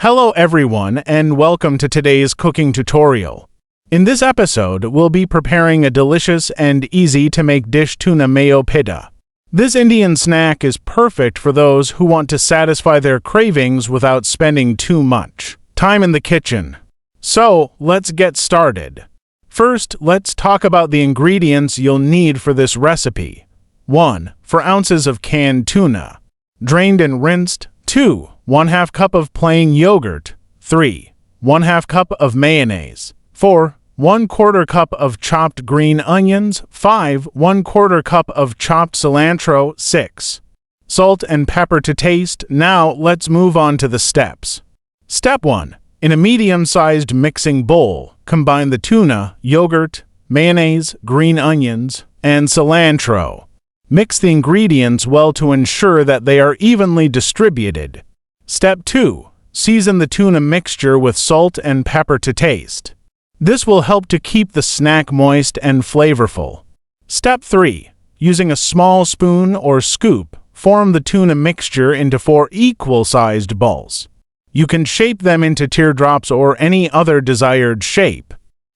Hello everyone and welcome to today's cooking tutorial. In this episode, we'll be preparing a delicious and easy-to-make dish tuna mayo pitta. This Indian snack is perfect for those who want to satisfy their cravings without spending too much time in the kitchen. So, let's get started. First, let's talk about the ingredients you'll need for this recipe. 1. 4 ounces of canned tuna, drained and rinsed. 2. 1/2 cup of plain yogurt. 3. 1/2 cup of mayonnaise. 4. 1/4 cup of chopped green onions. 5. 1/4 cup of chopped cilantro. 6. Salt and pepper to taste. Now let's move on to the steps. Step 1. In a medium-sized mixing bowl, combine the tuna, yogurt, mayonnaise, green onions, and cilantro. Mix the ingredients well to ensure that they are evenly distributed. Step 2. Season the tuna mixture with salt and pepper to taste. This will help to keep the snack moist and flavorful. Step 3. Using a small spoon or scoop, form the tuna mixture into 4 equal-sized balls. You can shape them into teardrops or any other desired shape.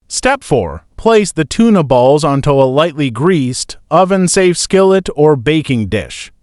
Step 4. Place the tuna balls onto a lightly greased, oven-safe skillet or baking dish.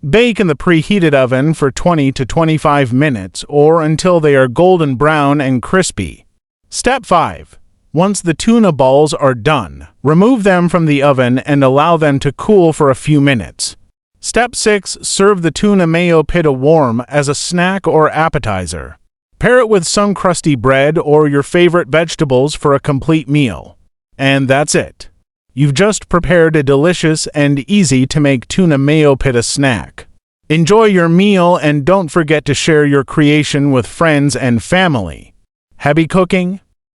Bake in the preheated oven for 20 to 25 minutes or until they are golden brown and crispy. Step 5. Once the tuna balls are done, remove them from the oven and allow them to cool for a few minutes. Step 6. Serve the tuna mayo pitta warm as a snack or appetizer. Pair it with some crusty bread or your favorite vegetables for a complete meal. And that's it. You've just prepared a delicious and easy-to-make tuna mayo pitta snack. Enjoy your meal and don't forget to share your creation with friends and family. Happy cooking!